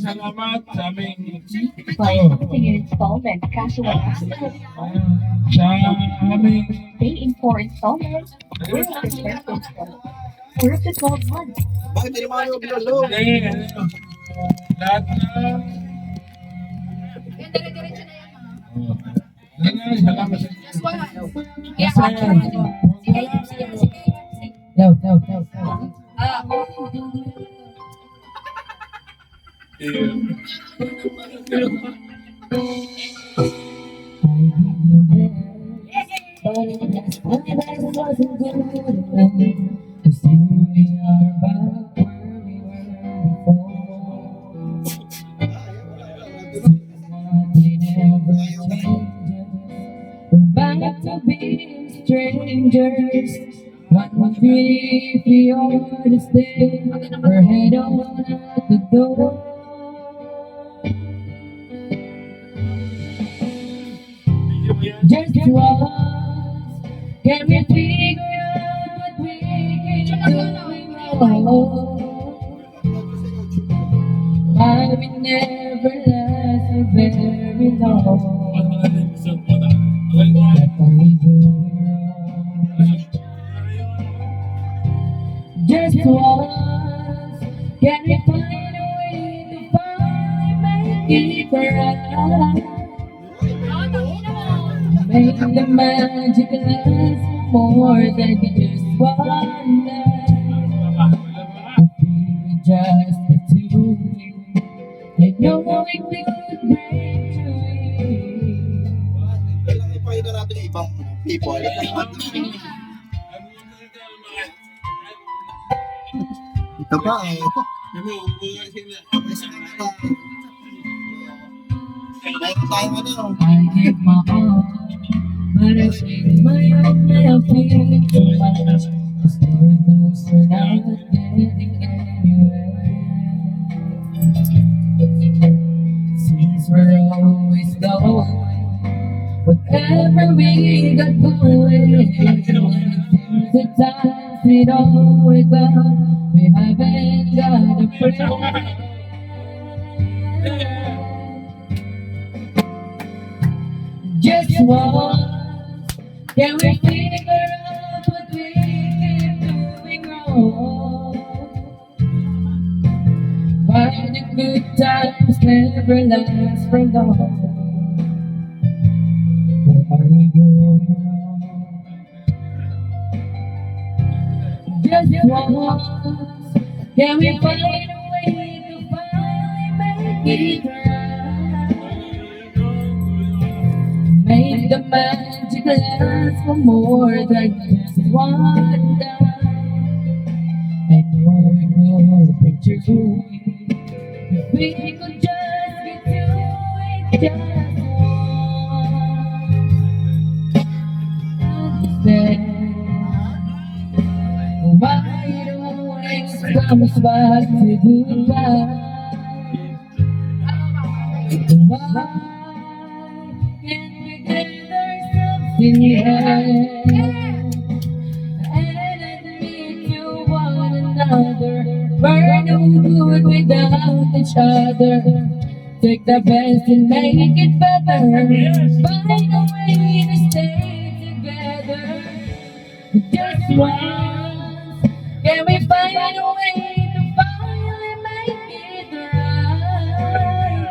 salamat sa aming By accepting your installment, kaso wala sa aming pay in 4 installments, or for up to 12 months. Bakit hindi naman yung bilalo? lahat na Dire-diretso na yan, salamat sa Just one. Yes, sir. Sige. Daw. Ah, Back to being strangers. One day we ought to stay. We're head on at the door. Just once, can we figure out what we can do? Why we never last for very long? What are we doing wrong? Just once, can we find a way to finally make it right? Make the magic last more than just one night. If we were just the two, I know we could break through. Kailangan ipakita natin yung ibang people. Ito pa eh. Mayroon tayong ano. I give my all, but I shake my own little feeling too much. The story goes we're not getting anywhere. Since we're always going, whatever we got going, the times we don't wake up, we haven't got a friend. Just once, can we figure out what we keep doing wrong? Why the good times never last for long? Where are we going wrong? Just once, can we find a way to finally make it right? Make the magic last for more than just one night. I know we will be true if we could just get to it just once. Understand why it always comes back to goodbye. Why can't we get ourselves in the end and admit to one another we're no good without each other? Take the best and make it better. Find a way to stay together. Just once, can we find a way to finally make it right?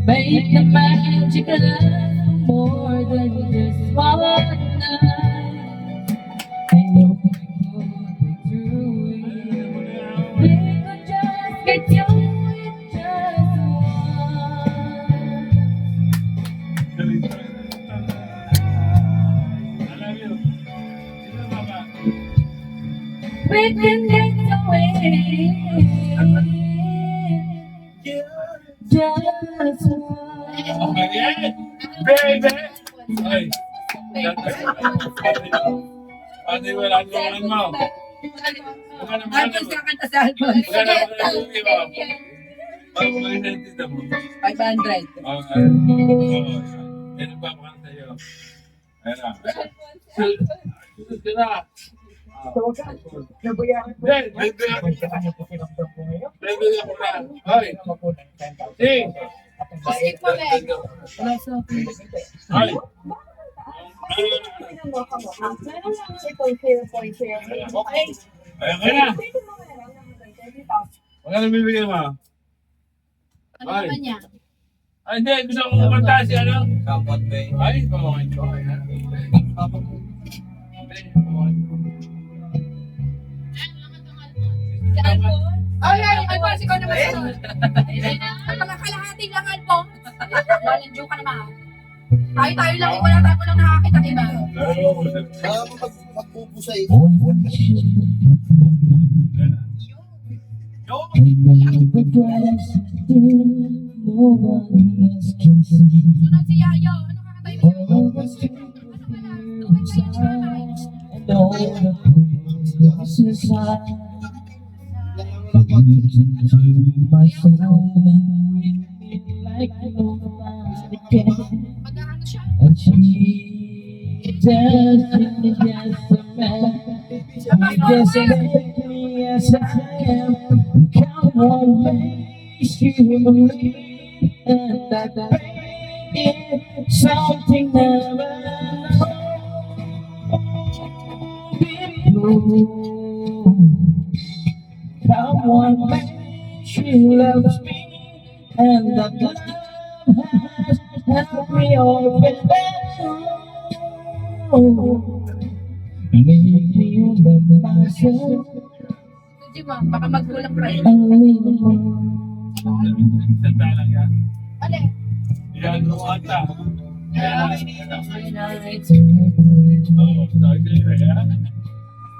Make the magic last more than just one night. I know we could be through it. We could just get through it just once. We can get away. Just once. Baby! Ay! Ano yung wala naman mo? Alphonse kakanta sa Alphonse. Ano ba yung nandito mo? 500. Okay. Yan ang papakanta sa'yo. Ayan na. Susunod ka na. So, wag ka. Nabayaran ko. Hindi, bibigyan ko. Kung ano po pinagdam ko ngayon, Bibigyan ko na. Ay, ano po ng 10,000. Sing. Skip mo, Meg. Wala sa akin. Ay. Tingnan mo ako mo. Meron lang ito, 0.0. Okay. Ayan ka na. Pwede mo nga lang ng 20,000. Magkano bibigyan mo? Ano naman niya? Ay, hindi. Gusto ko kumanta si ano? Kapot ba eh? Ay, pamawain ko. Ayan. Si Alphonse? Ay, Alphonse, ikaw naman ito. Ang mga kalahating lang, Alphonse. Walang joke ka naman. Tayo-tayo lang, wala tayo lang nakakita ng iba. Kaya mo magpupusay. Sunod si Yayo. Ano kakatayo mo? Ano pala? Tubig kayo siya naman. Mag-ano siya? And she doesn't just a man. Yes, yes, I am. Come on, makes you believe, and that is something never before. Come on, she loves me, and that love has helped me open that door. Make me love myself. Di ba? Baka magkulang pa yun. Sanda lang yan. Ano? Yan, kumanta. Oh,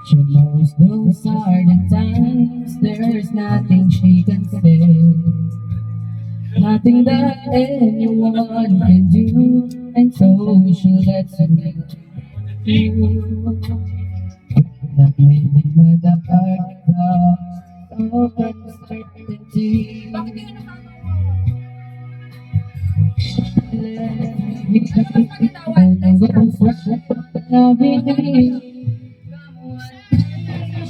she knows those are the times there's nothing she can say, nothing that anyone can do, and so she lets me you. That made me mad at heart of uncertainty. Bakit hindi ka nakakawa?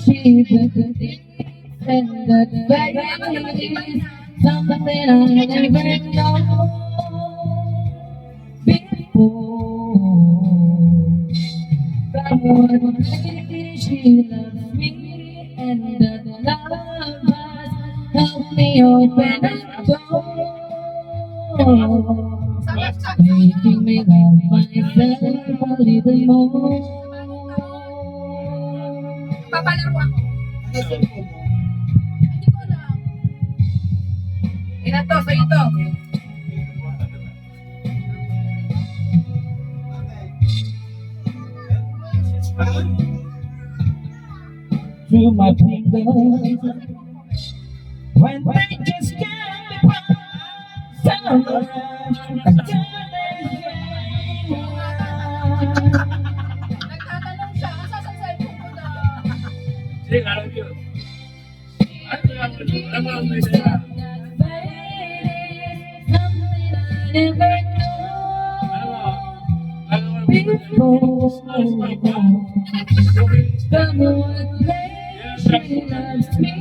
She and that baby, something I never know before. Someone she loves me, and that love has helped me open a door. Making me love myself a little more. Papalaro ako. Ano sa mo? Hindi ko alam. Ilan to? Sa'yo to. Through my fingers when they just can't be found. Nagtatanong siya. Asa sa cellphone ko na? Sing, alam yun. Ano lang, alam mo ang may sila. Ano mo, Come on, she loves me,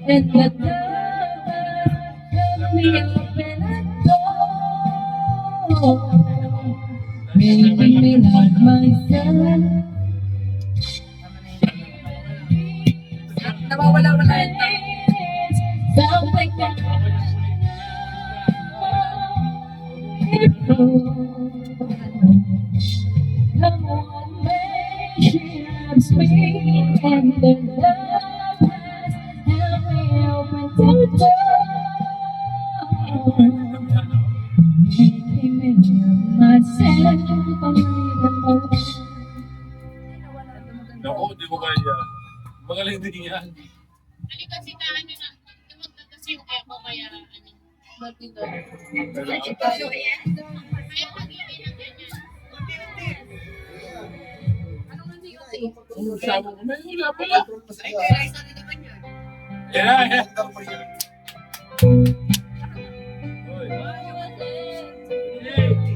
and that love help me open a door, making me love myself. Nawawala-wala yun. Something that come on, babe, she loves me, and the love has helped me open the door, making me love myself a little more. Naku, di mo kaya. Magaling din yan. Kasi na ano na, tumagtatas yung echo kaya ano. Dito. Kaya pag-ibig ng ganyan. Anong nanti-unti? Kung sabi ko, may wala pala. Ay, kaya isa rin naman yun. Yeah, yeah. Oy. Hey.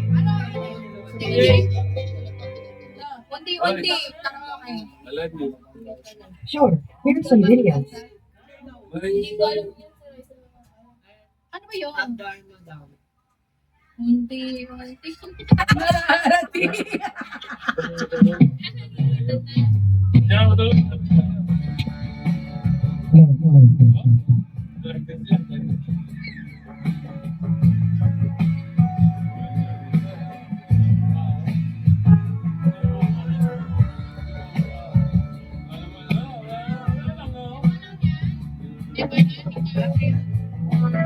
Ano? Unti-unti. Unti-unti. Alam niyo. Sure. Here's some videos. Hindi ko alam yan. Ano ba yun? Hindi. Mararating. Diyan ako doon. Di ba na?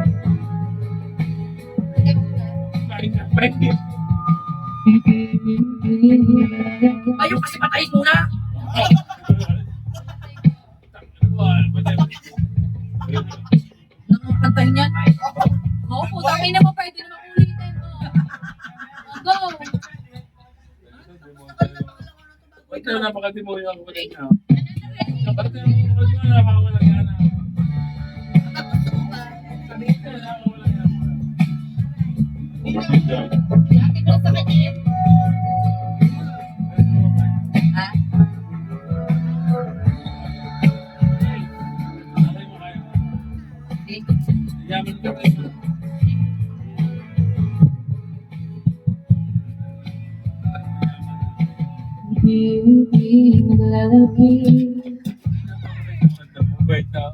Ayaw kasi patayin muna. Nakakantahin yan. Oo, putang ina mo, pwede naman ulitin mo. Go. Wait lang, napakatimo yung ako. Napakatimo yung ako. Napakawalang yan. Sabihin ko, napakawalang yan. Bakit mo sa kanya? Ha? Yaman ka rin. Hindi naglalaki Wait na.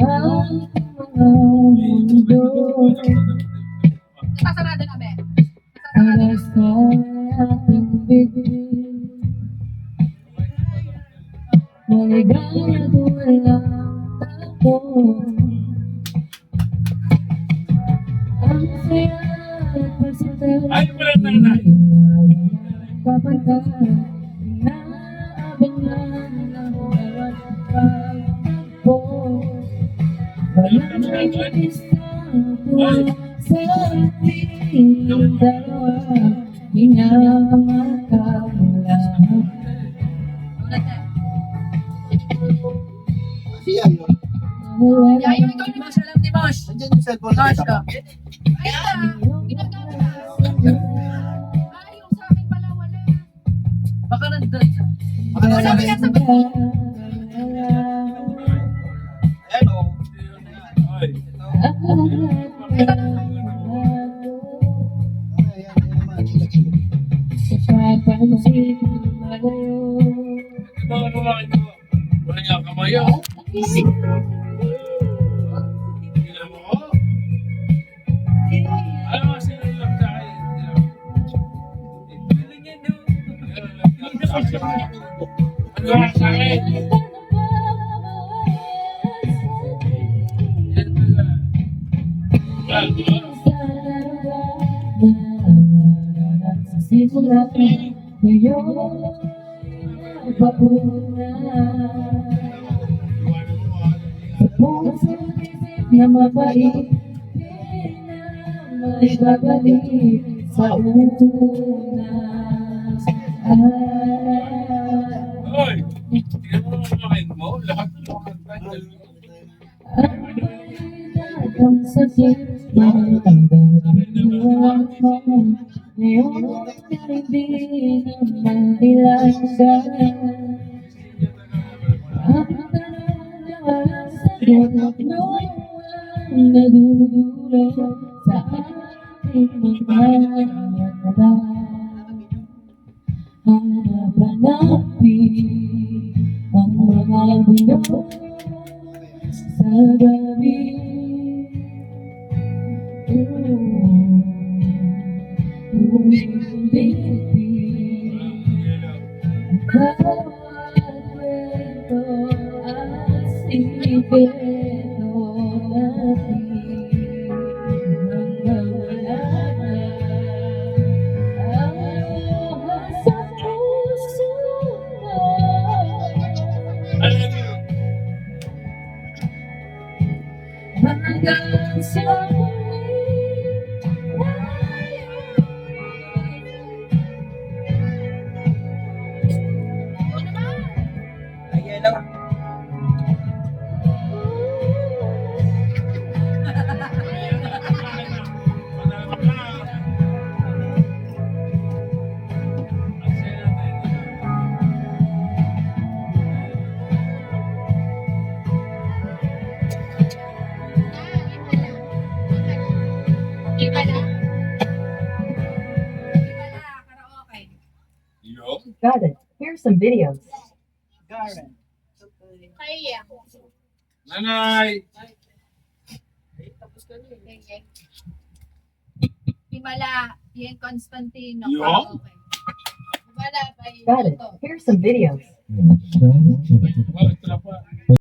ang mundo Sasarado na, be. para Sasarado sa ating bibig. Maligado lang ako. Ang saya at pagsasal Ay, wala na na. papantay inaabangan ng bawat pagtagpo. Walang isang tuwa sa ating dalawa. Inaakalang Ulit na. Siya yun. Yayo, ikaw ni Mosh. Alam ni Mosh. Nandiyan yung cellphone na Mosh kita ka. Ayun na. Ginagawa na. Ayaw sa akin pala, wala. baka nandun sa Baka Wala nasabi. ka sa bato. Ayan o. Ay. Ayan naman. sa papansin malayo. Mga babae ko. Wala nga kamayo. Tingnan mo ko. Alam mo kasi lang sa akin. Ano nga sa akin? Sa simula ngayon pagpapuna sa puso isip na mabait di na maibabalik sa una. Hoy! Tingnan mo mga kain mo. Lahat ng mga kanta. Ang sakit ng tandaan mo ngayon hindi na mailangan. Ang tanong na walang sagot no ang nagugulo sa ating mga mata. Hanap-hanapin ang mga bundok sa gabi. Ulitin bawat kwento at sikreto natin hanggang wala na ang luha sa puso mo. Hanggang sa huli. Ayan o. Yo. Got it. Here's some videos. Kaya. Nanay. Himala, Ian Constantino. Yo. Okay. Himala by Got it. Here's some videos. Bakit wala pa?